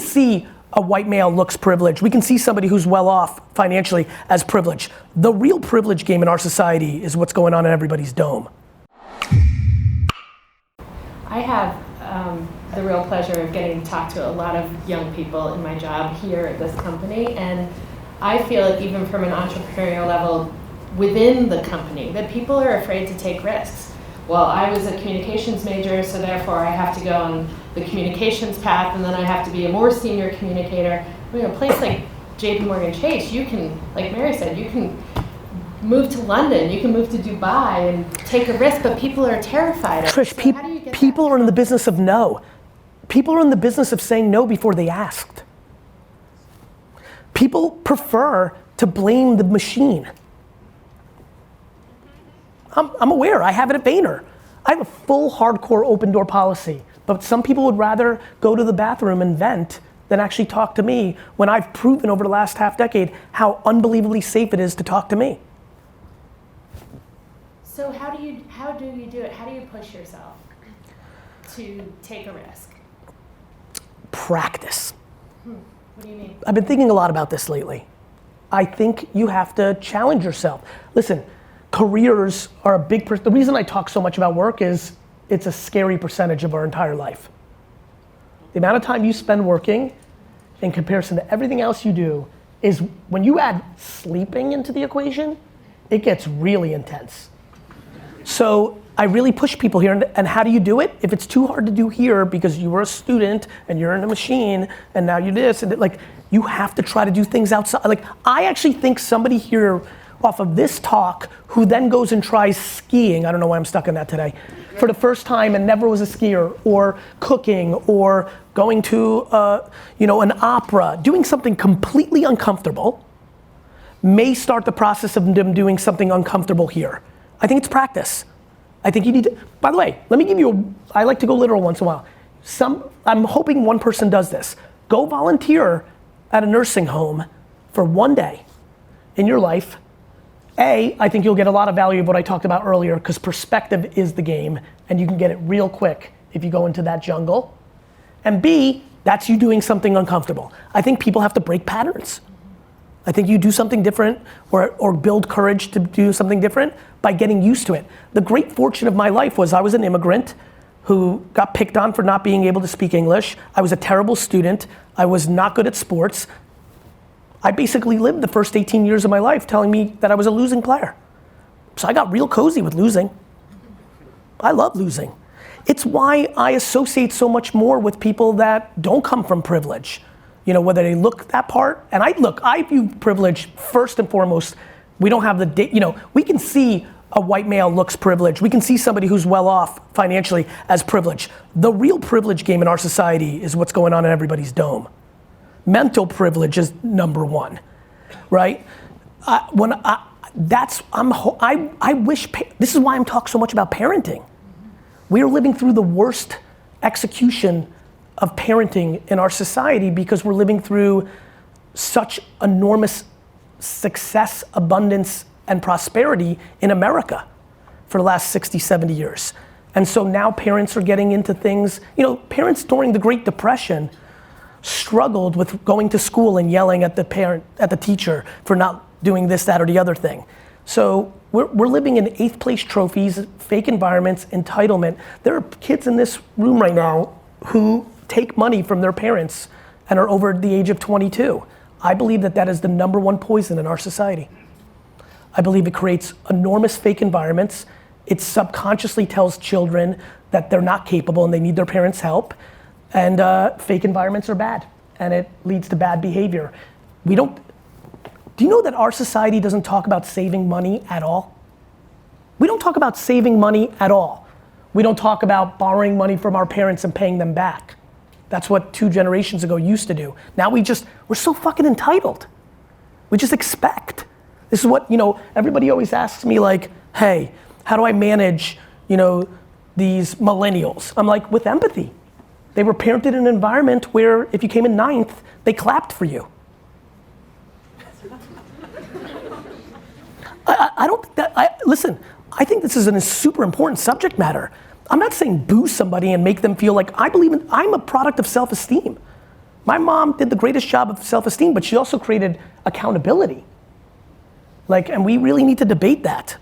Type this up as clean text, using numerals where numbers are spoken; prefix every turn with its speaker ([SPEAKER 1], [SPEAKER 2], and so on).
[SPEAKER 1] can see a white male looks privileged. We can see somebody who's well off financially as privileged. The real privilege game in our society is what's going on in everybody's dome.
[SPEAKER 2] I have the real pleasure of getting to talk to a lot of young people in my job here at this company, and I feel like even from an entrepreneurial level within the company, that people are afraid to take risks. Well, I was a communications major, so therefore I have to go on the communications path, and then I have to be a more senior communicator. I mean, a place like JP Morgan Chase, you can, like Mary said, you can move to London, you can move to Dubai and take a risk, but people are terrified of it.
[SPEAKER 1] Trish,
[SPEAKER 2] So
[SPEAKER 1] people are in the business of no. People are in the business of saying no before they asked. People prefer to blame the machine. I'm aware, I have it at Vayner. I have a full hardcore open door policy, but some people would rather go to the bathroom and vent than actually talk to me when I've proven over the last half decade how unbelievably safe it is to talk to me.
[SPEAKER 2] So how do you do it? How do you push yourself to take a risk?
[SPEAKER 1] Practice.
[SPEAKER 2] What do you mean?
[SPEAKER 1] I've been thinking a lot about this lately. I think you have to challenge yourself. Listen, careers are a big, the reason I talk so much about work is it's a scary percentage of our entire life. The amount of time you spend working in comparison to everything else you do is, when you add sleeping into the equation, it gets really intense. So I really push people here, and how do you do it? If it's too hard to do here because you were a student and you're in a machine and now you're this, and like, you have to try to do things outside. Like, I actually think somebody here off of this talk who then goes and tries skiing, I don't know why I'm stuck in that today, for the first time and never was a skier, or cooking, or going to an opera, doing something completely uncomfortable, may start the process of them doing something uncomfortable here. I think it's practice. I think you need to, by the way, let me give you, I like to go literal once in a while. I'm hoping one person does this. Go volunteer at a nursing home for one day in your life. I think you'll get a lot of value of what I talked about earlier, because perspective is the game, and you can get it real quick if you go into that jungle. And B, that's you doing something uncomfortable. I think people have to break patterns. I think you do something different, or build courage to do something different by getting used to it. The great fortune of my life was I was an immigrant who got picked on for not being able to speak English. I was a terrible student. I was not good at sports. I basically lived the first 18 years of my life telling me that I was a losing player. So I got real cozy with losing. I love losing. It's why I associate so much more with people that don't come from privilege. You know, whether they look that part, and I view privilege first and foremost. We don't have we can see a white male looks privileged. We can see somebody who's well off financially as privileged. The real privilege game in our society is what's going on in everybody's dome. Mental privilege is number one, right? I wish, this is why I'm talking so much about parenting. We are living through the worst execution of parenting in our society because we're living through such enormous success, abundance, and prosperity in America for the last 60, 70 years. And so now parents are getting into things, parents during the Great Depression struggled with going to school and yelling at the teacher for not doing this, that, or the other thing. So we're living in 8th place trophies, fake environments, entitlement. There are kids in this room right now who take money from their parents and are over the age of 22. I believe that is the number one poison in our society. I believe it creates enormous fake environments. It subconsciously tells children that they're not capable and they need their parents' help. And fake environments are bad, and it leads to bad behavior. Do you know that our society doesn't talk about saving money at all? We don't talk about saving money at all. We don't talk about borrowing money from our parents and paying them back. That's what 2 generations ago used to do. Now we're so fucking entitled. We just expect. This is what, everybody always asks me, like, hey, how do I manage, these millennials? I'm like, with empathy. They were parented in an environment where if you came in 9th, they clapped for you. Listen, I think this is a super important subject matter. I'm not saying boo somebody and make them feel like, I'm a product of self-esteem. My mom did the greatest job of self-esteem, but she also created accountability. Like, and we really need to debate that.